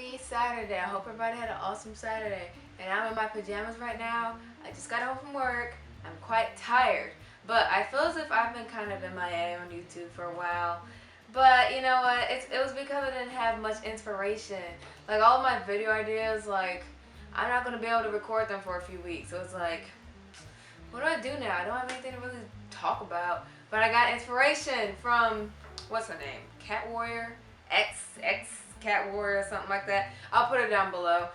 Happy Saturday. I hope everybody had an awesome Saturday. And I'm in my pajamas right now. I just got home from work. I'm quite tired. But I feel as if I've been kind of MIA on YouTube for a while. But you know what? It was because I didn't have much inspiration. Like all of my video ideas, like I'm not going to be able to record them for a few weeks. So it's like, what do I do now? I don't have anything to really talk about. But I got inspiration from, what's her name? Cat Warrior? X Cat Warrior or something like that. I'll put it down below.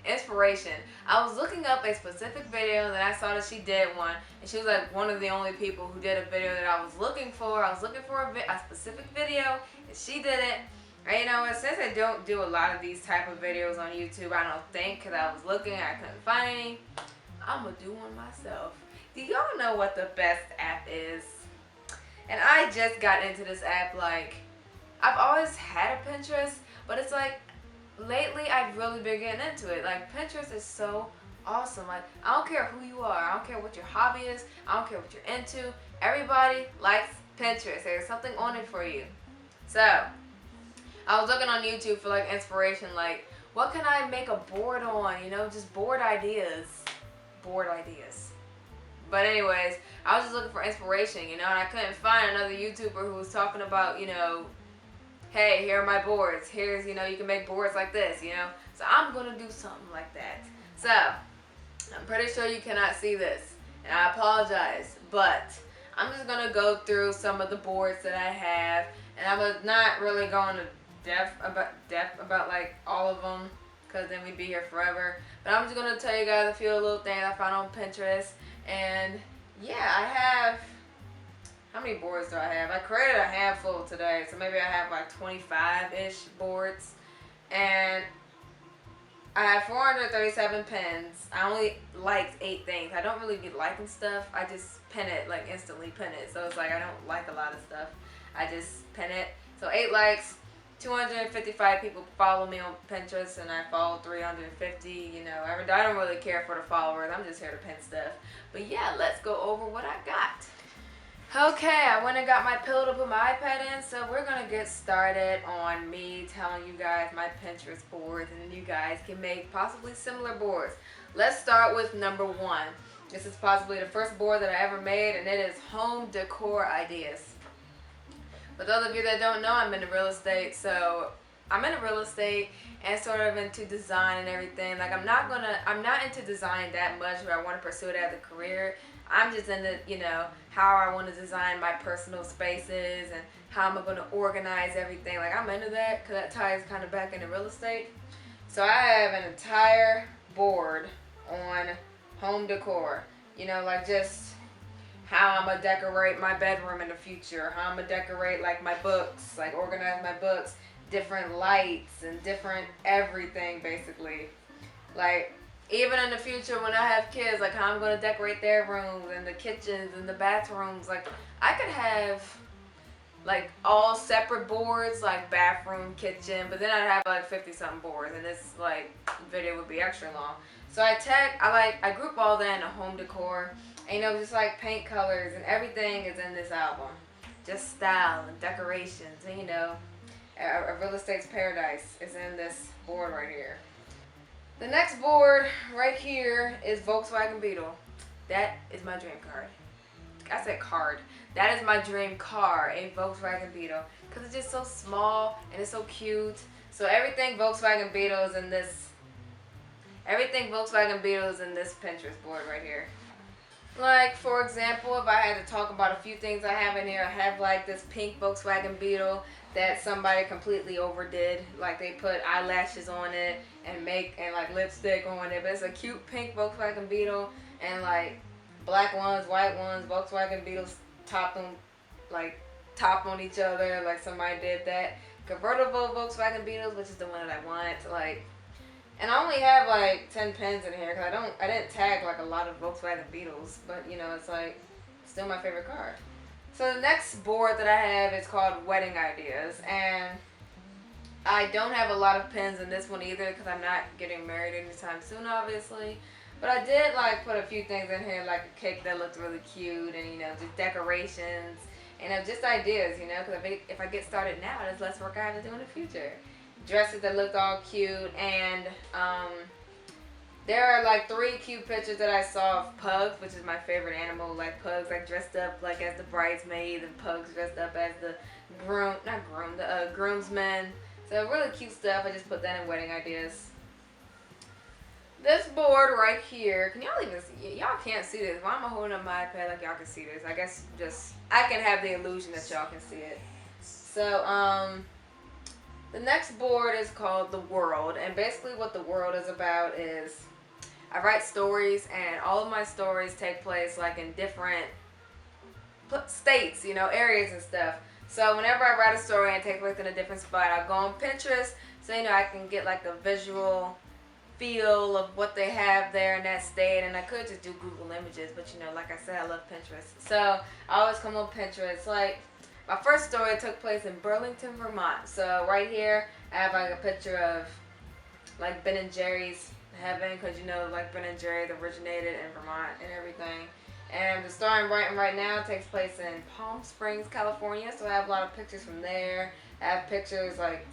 Inspiration. I was looking up a specific video and I saw that she did one. And she was like one of the only people who did a video that I was looking for. I was looking for a specific video and she did it. And you know what, since I don't do a lot of these type of videos on YouTube, I don't think, because I was looking, I couldn't find any. I'm going to do one myself. Do y'all know what the best app is? And I just got into this app. Like, I've always had a Pinterest, but it's like, lately I've really been getting into it. Like, Pinterest is so awesome. Like, I don't care who you are. I don't care what your hobby is. I don't care what you're into. Everybody likes Pinterest. There's something on it for you. So, I was looking on YouTube for, like, inspiration. Like, what can I make a board on? You know, just board ideas. Board ideas. But anyways, I was just looking for inspiration, you know, and I couldn't find another YouTuber who was talking about, you know, hey, here are my boards. Here's, you know, you can make boards like this, you know. So I'm going to do something like that. So, I'm pretty sure you cannot see this. And I apologize. But I'm just going to go through some of the boards that I have. And I was not really going to depth about like all of them, because then we'd be here forever. But I'm just going to tell you guys a few little things I found on Pinterest. And yeah, I have, how many boards do I have? I created a handful today, so maybe I have like 25-ish boards. And I have 437 pins. I only liked 8 things. I don't really be liking stuff. I just pin it, like instantly pin it. So it's like I don't like a lot of stuff. I just pin it. So 8 likes. 255 people follow me on Pinterest, and I follow 350. You know, I don't really care for the followers. I'm just here to pin stuff. But yeah, let's go over what I got. Okay, I went and got my pillow to put my iPad in, so we're gonna get started on me telling you guys my Pinterest boards, and then you guys can make possibly similar boards. Let's start with number 1. This is possibly the first board that I ever made, and it is home decor ideas. For those of you that don't know, I'm into real estate, so I'm into real estate and sort of into design and everything. Like, I'm not into design that much where I want to pursue it as a career. I'm just into, you know, how I want to design my personal spaces and how I'm going to organize everything. Like, I'm into that because that ties kind of back into real estate. So I have an entire board on home decor. You know, like just how I'm going to decorate my bedroom in the future, how I'm going to decorate like my books, like organize my books, different lights and different everything basically. Like even in the future when I have kids, like how I'm going to decorate their rooms and the kitchens and the bathrooms. Like I could have like all separate boards, like bathroom, kitchen, but then I'd have like 50 something boards and this like video would be extra long. So I group all that into home decor. And, you know, just like paint colors and everything is in this album. Just style and decorations and, you know, a real estate's paradise is in this board right here. The next board right here is Volkswagen Beetle. That is my dream card. I said card. That is my dream car, a Volkswagen Beetle. Because it's just so small and it's so cute. So everything Volkswagen Beetle is in this. Everything Volkswagen Beetle is in this Pinterest board right here. Like, for example, if I had to talk about a few things I have in here, I have like this pink Volkswagen Beetle that somebody completely overdid. Like they put eyelashes on it and like lipstick on it. But it's a cute pink Volkswagen Beetle, and like black ones, white ones, Volkswagen Beetles topped on each other. Like somebody did that. Convertible Volkswagen Beetles, which is the one that I want. Like, and I only have like 10 pins in here because I didn't tag like a lot of Volkswagen Beetles, but you know, it's like still my favorite car. So the next board that I have is called Wedding Ideas, and I don't have a lot of pins in this one either because I'm not getting married anytime soon, obviously. But I did like put a few things in here, like a cake that looked really cute, and you know, just decorations and just ideas, you know, because if I get started now, there's less work I have to do in the future. dresses that looked all cute, and there are like 3 cute pictures that I saw of pugs, which is my favorite animal. Like pugs, like dressed up like as the bridesmaid, and pugs dressed up as the groomsmen. So really cute stuff. I just put that in wedding ideas. This board right here, can y'all even see? Y'all can't see this. Why am I holding up my iPad like y'all can see this? I guess just I can have the illusion that y'all can see it. So the next board is called The World, and basically what The World is about is I write stories, and all of my stories take place like in different states, you know, areas and stuff. So whenever I write a story and it takes place in a different spot, I'll go on Pinterest so you know I can get like a visual feel of what they have there in that state. And I could just do Google Images, but you know, like I said, I love Pinterest. So I always come on Pinterest. Like my first story took place in Burlington, Vermont. So right here I have like a picture of like Ben and Jerry's heaven, because you know like Ben and Jerry originated in Vermont and everything. And the story I'm writing right now takes place in Palm Springs, California. So I have a lot of pictures from there. I have pictures like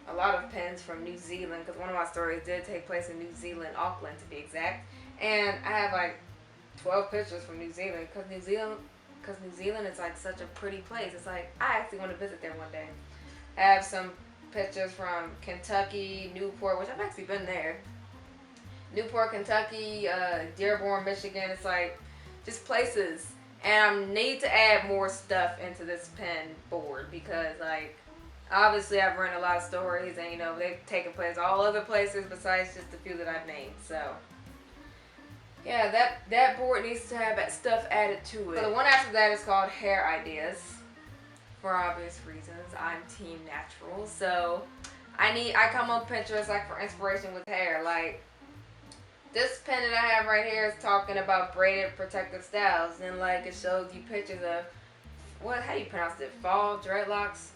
a lot of pins from New Zealand, because one of my stories did take place in New Zealand, Auckland to be exact. And I have like 12 pictures from New Zealand, because New Zealand is like such a pretty place. It's like I actually want to visit there one day. I have some pictures from Kentucky, Newport, which I've actually been there. Newport, Kentucky, Dearborn, Michigan. It's like just places. And I need to add more stuff into this pen board, because like obviously I've written a lot of stories, and you know they've taken place all other places besides just the few that I've named. So yeah, that board needs to have that stuff added to it. So the one after that is called Hair Ideas. For obvious reasons, I'm team natural, so I come on Pinterest like for inspiration with hair. Like this pen that I have right here is talking about braided protective styles, and like it shows you pictures of how do you pronounce it? Fall dreadlocks,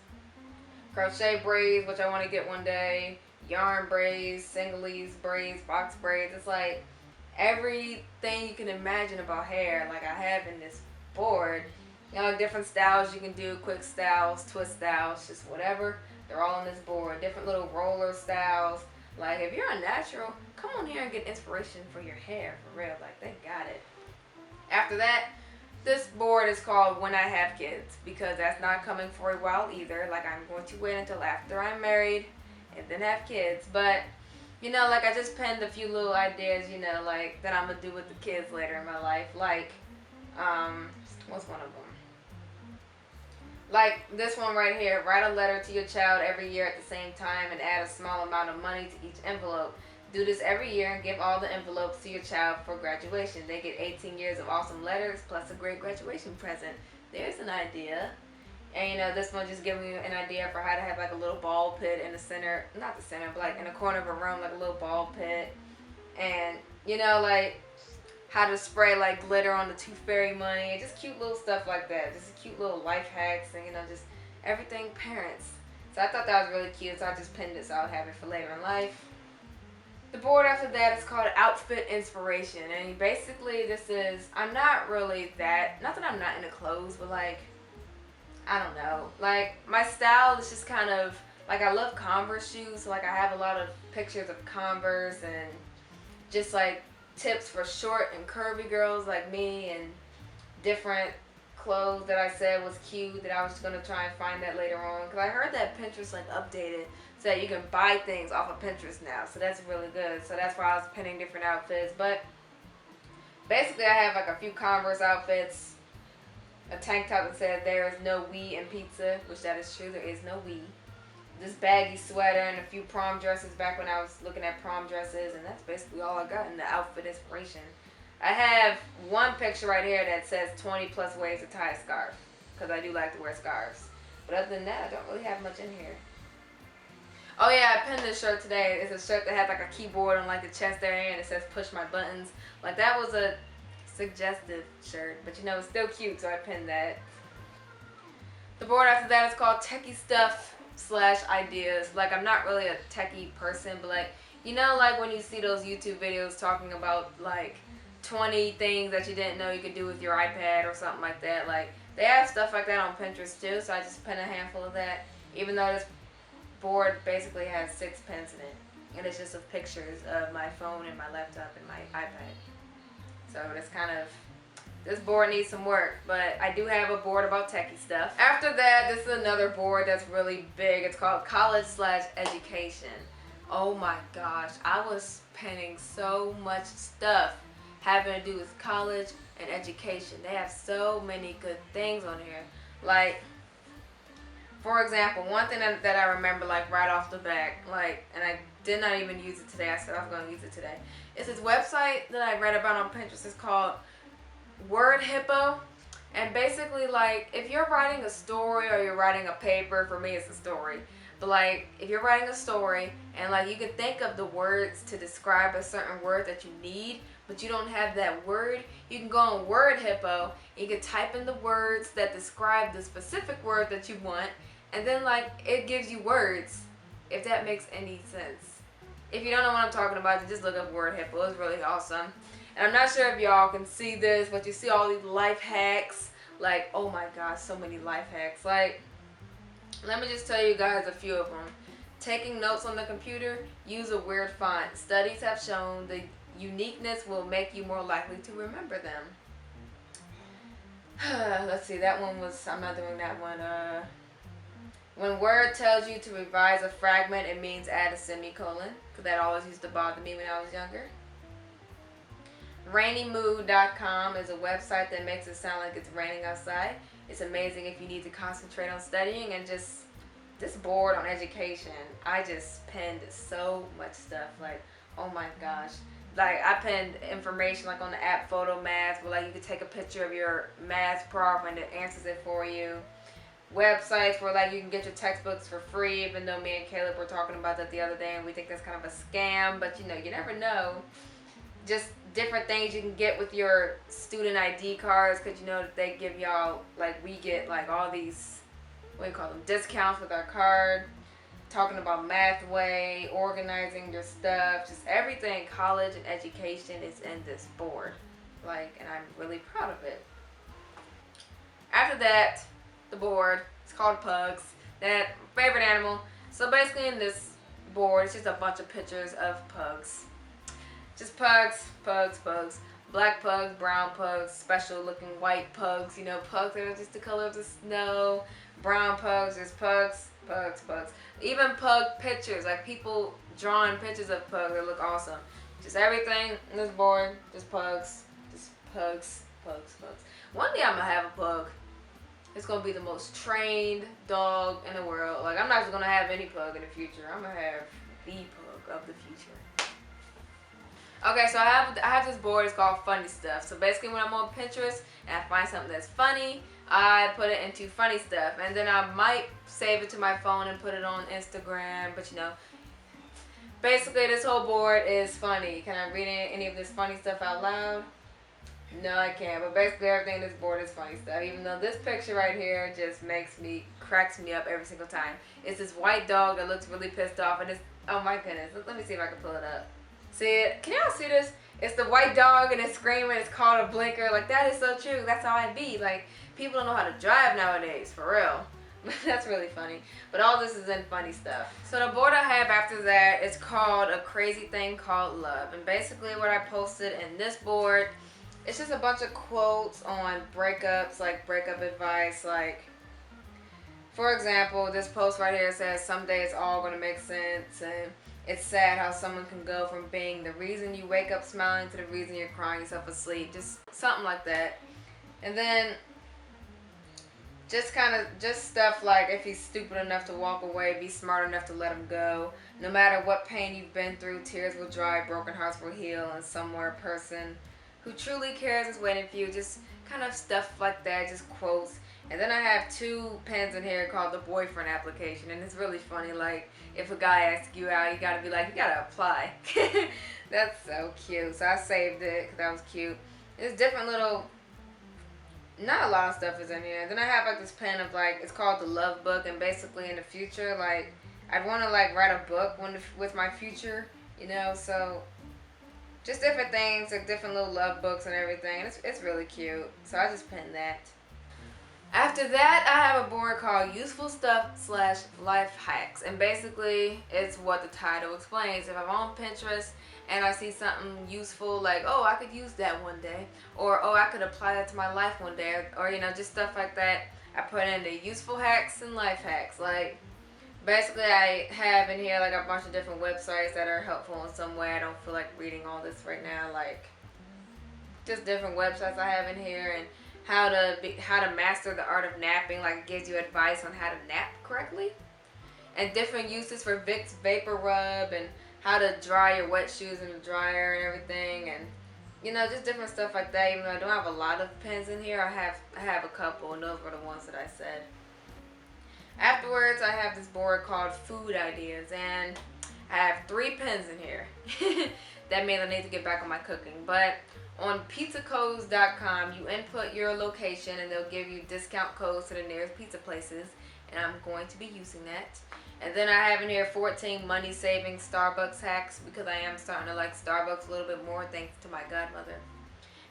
crochet braids, which I want to get one day, yarn braids, singlets braids, box braids. It's like everything you can imagine about hair, like I have in this board. You know, different styles you can do, quick styles, twist styles, just whatever. They're all on this board. Different little roller styles. Like if you're a natural, come on here and get inspiration for your hair, for real. Like they got it. After that, this board is called When I Have Kids, because that's not coming for a while either. Like I'm going to wait until after I'm married and then have kids. But you know, like I just penned a few little ideas, you know, like that I'm gonna do with the kids later in my life. Like what's one of them? Like this one right here, write a letter to your child every year at the same time and add a small amount of money to each envelope. Do this every year and give all the envelopes to your child for graduation. They get 18 years of awesome letters plus a great graduation present. There's an idea. And you know, this one just giving you an idea for how to have like a little ball pit in the center, not the center, but like in the corner of a room, like a little ball pit. And you know, like how to spray like glitter on the tooth fairy money, and just cute little stuff like that. Just cute little life hacks, and you know, just everything parents. So I thought that was really cute, so I just pinned it so I'll have it for later in life. The board after that is called Outfit Inspiration, and basically this is, I'm not really that, not that I'm not into clothes, but like, I don't know, like my style is just kind of, like I love Converse shoes, so like I have a lot of pictures of Converse and just like tips for short and curvy girls like me, and different clothes that I said was cute that I was going to try and find that later on, because I heard that Pinterest like updated so that you can buy things off of Pinterest now, so that's really good. So that's why I was pinning different outfits. But basically I have like a few Converse outfits, a tank top that says there is no we in pizza, which that is true, there is no we. This baggy sweater and a few prom dresses back when I was looking at prom dresses, and that's basically all I got in the outfit inspiration. I have one picture right here that says 20 plus ways to tie a scarf, because I do like to wear scarves. But other than that, I don't really have much in here. Oh yeah, I pinned this shirt today. It's a shirt that has like a keyboard on like the chest area, and it says push my buttons. Like that was a suggestive shirt, but you know, it's still cute, so I pinned that. The board after that is called Techie Stuff / Ideas. Like I'm not really a techie person, but like, you know, like when you see those YouTube videos talking about like 20 things that you didn't know you could do with your iPad or something like that. Like they have stuff like that on Pinterest too, so I just pin a handful of that. Even though board basically has 6 pens in it, and it's just of pictures of my phone and my laptop and my iPad. So that's kind of, this board needs some work, but I do have a board about techie stuff. After that, this is another board that's really big. It's called college/education. Oh my gosh, I was penning so much stuff having to do with college and education. They have so many good things on here. Like, for example, one thing that I remember, like, right off the bat, like, and I did not even use it today. I said I was going to use it today. It's this website that I read about on Pinterest. It's called Word Hippo. And basically, like, if you're writing a story or you're writing a paper, for me it's a story, but like if you're writing a story and like you can think of the words to describe a certain word that you need, but you don't have that word, you can go on Word Hippo and you can type in the words that describe the specific word that you want, and then like it gives you words, if that makes any sense. If you don't know what I'm talking about, just look up Word Hippo. It's really awesome. And I'm not sure if y'all can see this, but you see all these life hacks. Like, oh my gosh, so many life hacks. Like, let me just tell you guys a few of them. Taking notes on the computer, use a weird font. Studies have shown the uniqueness will make you more likely to remember them. Let's see, that one was, I'm not doing that one. When Word tells you to revise a fragment, it means add a semicolon, because that always used to bother me when I was younger. Rainymood.com is a website that makes it sound like it's raining outside. It's amazing if you need to concentrate on studying. And just this board on education, I just penned so much stuff. Like, oh my gosh. Like, I penned information like on the app Photo Math, where like you could take a picture of your math problem and it answers it for you. Websites where like you can get your textbooks for free, even though me and Caleb were talking about that the other day and we think that's kind of a scam, but you know, you never know. Just different things you can get with your student ID cards, because you know that they give y'all, like we get like all these, what do you call them, discounts with our card. Talking about Mathway, organizing your stuff, just everything college and education is in this board. Like, and I'm really proud of it. After that, the board, it's called Pugs. That favorite animal. So basically in this board, it's just a bunch of pictures of pugs. Just pugs, pugs, pugs. Black pugs, brown pugs, special looking white pugs. You know, pugs that are just the color of the snow. Brown pugs, just pugs, pugs, pugs. Even pug pictures, like people drawing pictures of pugs that look awesome. Just everything in this board, just pugs, pugs, pugs. One day I'm gonna have a pug. It's gonna be the most trained dog in the world. Like, I'm not just gonna have any pug in the future. I'm gonna have the pug of the future. Okay, so I have this board. It's called Funny Stuff. So basically, when I'm on Pinterest and I find something that's funny, I put it into Funny Stuff, and then I might save it to my phone and put it on Instagram. But you know, basically, this whole board is funny. Can I read any of this funny stuff out loud? No, I can't. But basically, everything in this board is funny stuff. Even though this picture right here just cracks me up every single time. It's this white dog that looks really pissed off, and it's, oh my goodness. Let me see if I can pull it up. See it? Can y'all see this? It's the white dog and it's screaming. It's called a blinker. Like, that is so true. That's how I be. Like, people don't know how to drive nowadays, for real. That's really funny. But all this is in Funny Stuff. So the board I have after that is called A Crazy Thing Called Love. And basically what I posted in this board, it's just a bunch of quotes on breakups, like breakup advice. Like, for example, this post right here says, someday it's all going to make sense. And it's sad how someone can go from being the reason you wake up smiling to the reason you're crying yourself asleep. Just something like that. And then just stuff like, if he's stupid enough to walk away, be smart enough to let him go. No matter what pain you've been through, tears will dry, broken hearts will heal, and somewhere a person who truly cares is waiting for you. Just kind of stuff like that, just quotes. And then I have 2 pens in here called the boyfriend application, and it's really funny. Like, if a guy asks you out, you gotta be like, you gotta apply. That's so cute. So I saved it because that was cute. There's different little, not a lot of stuff is in here. Then I have like this pen of like, it's called the Love Book, and basically in the future, like, I'd want to like write a book with my future, you know. So just different things, like different little love books and everything. And it's really cute. So I just pinned that. After that, I have a board called Useful Stuff slash Life Hacks. And basically, it's what the title explains. If I'm on Pinterest and I see something useful, like, oh, I could use that one day, or oh, I could apply that to my life one day, or just stuff like that, I put in the useful hacks and life hacks. Like, basically, I have in here like a bunch of different websites that are helpful in some way. I don't feel like reading all this right now. Like, just different websites I have in here, and how to master the art of napping. Like, it gives you advice on how to nap correctly, and different uses for Vicks Vapor Rub, and how to dry your wet shoes in the dryer and everything, and just different stuff like that. Even though I don't have a lot of pens in here, I have a couple, and those were the ones that I said. Afterwards, I have this board called Food Ideas, and I have 3 pens in here. That means I need to get back on my cooking. But on pizzacodes.com, you input your location, and they'll give you discount codes to the nearest pizza places, and I'm going to be using that. And then I have in here 14 money-saving Starbucks hacks, because I am starting to like Starbucks a little bit more, thanks to my godmother.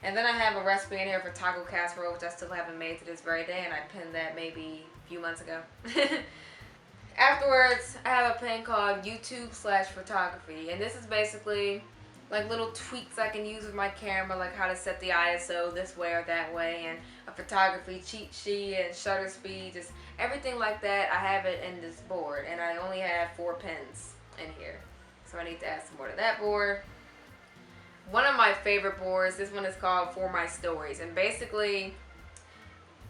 And then I have a recipe in here for taco casserole, which I still haven't made to this very day, and I pinned that maybe a few months ago. Afterwards, I have a pen called YouTube slash photography, and this is basically like little tweaks I can use with my camera, like how to set the ISO this way or that way, and a photography cheat sheet and shutter speed, just everything like that. I have it in this board, and I only have 4 pens in here, so I need to add some more to that board. One of my favorite boards, this one is called For My Stories, and basically,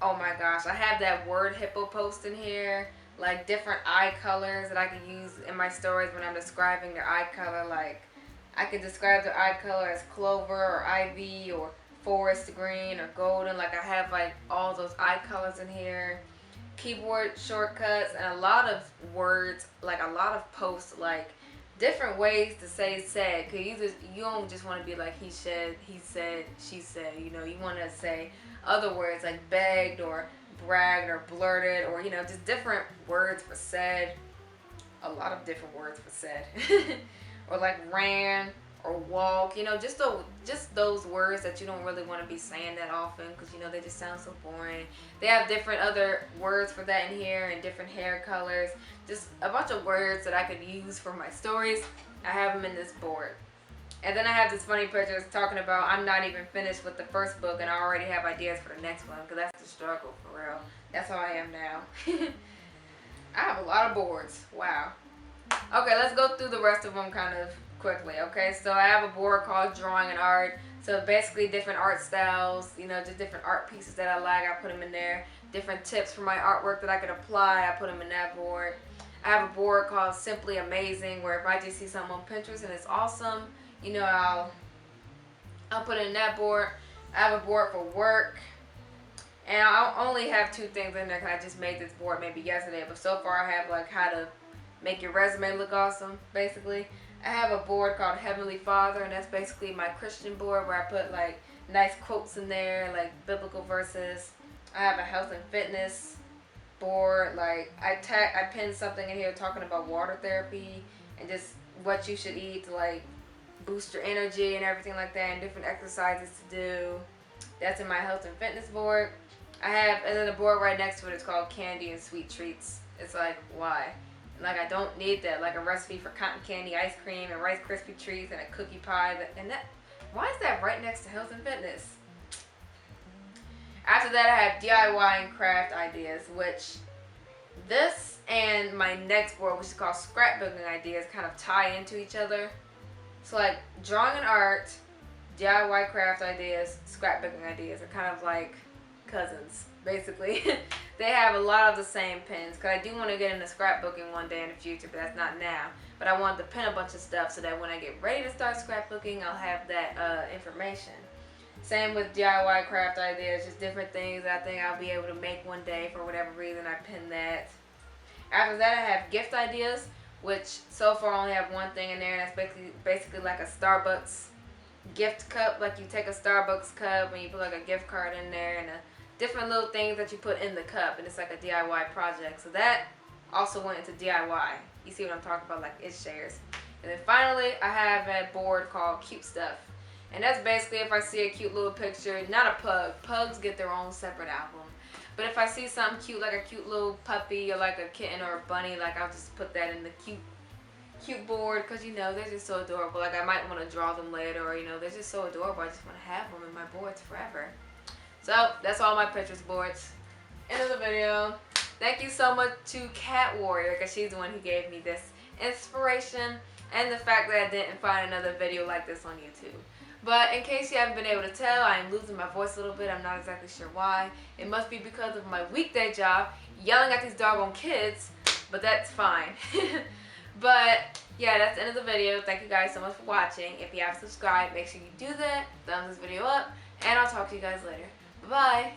oh my gosh, I have that word hippo post in here, like different eye colors that I can use in my stories when I'm describing their eye color. Like, I could describe their eye color as clover or ivy or forest green or golden. Like, I have like all those eye colors in here. Keyboard shortcuts and a lot of words, like a lot of posts, like different ways to say said. Cause you don't just want to be like he said, she said. You want to say other words like begged or bragged or blurted, or just different words for said. A lot of different words for said. Or like ran or walk. Just those words that you don't really want to be saying that often, because they just sound so boring. They have different other words for that in here, and different hair colors. Just a bunch of words that I could use for my stories. I have them in this board. And then I have this funny picture talking about I'm not even finished with the first book, and I already have ideas for the next one, because that's the struggle for real. That's how I am now. I have a lot of boards. Wow. Okay, let's go through the rest of them kind of quickly. Okay, so I have a board called Drawing and Art. So basically different art styles, just different art pieces that I like, I put them in there. Different tips for my artwork that I could apply, I put them in that board. I have a board called Simply Amazing, where if I just see something on Pinterest and it's awesome, I'll put it in that board. I have a board for work. And I only have 2 things in there because I just made this board maybe yesterday. But so far I have like how to make your resume look awesome, basically. I have a board called Heavenly Father, and that's basically my Christian board, where I put like nice quotes in there, like biblical verses. I have a health and fitness board, like I pinned something in here talking about water therapy and just what you should eat to like boost your energy and everything like that, and different exercises to do. That's in my health and fitness board. And then the board right next to it is called Candy and Sweet Treats. It's like, why? Like, I don't need that. Like a recipe for cotton candy, ice cream, and Rice Krispie treats, and a cookie pie. Why is that right next to health and fitness? After that, I have DIY and craft ideas, which this and my next board, which is called scrapbooking ideas, kind of tie into each other. So like drawing and art, DIY craft ideas, scrapbooking ideas are kind of like cousins, basically. They have a lot of the same pens, because I do want to get into scrapbooking one day in the future, but that's not now. But I wanted to pen a bunch of stuff so that when I get ready to start scrapbooking, I'll have that information. Same with DIY craft ideas, just different things that I think I'll be able to make one day for whatever reason. I pin that. After that, I have gift ideas, which so far I only have one thing in there, and that's basically like a Starbucks gift cup. Like, you take a Starbucks cup and you put like a gift card in there, and different little things that you put in the cup, and it's like a DIY project. So that also went into DIY. You see what I'm talking about, like it shares. And then finally, I have a board called Cute Stuff. And that's basically if I see a cute little picture, not a pug. Pugs get their own separate album. But if I see something cute, like a cute little puppy or like a kitten or a bunny, like I'll just put that in the cute board, because you know they're just so adorable. Like I might want to draw them later, or you know they're just so adorable. I just want to have them in my boards forever. So that's all my Pinterest boards. End of the video. Thank you so much to Cat Warrior, because she's the one who gave me this inspiration, and the fact that I didn't find another video like this on YouTube. But in case you haven't been able to tell, I am losing my voice a little bit. I'm not exactly sure why. It must be because of my weekday job, yelling at these doggone kids, but that's fine. But yeah, that's the end of the video. Thank you guys so much for watching. If you haven't subscribed, make sure you do that. Thumbs this video up, and I'll talk to you guys later. Bye-bye.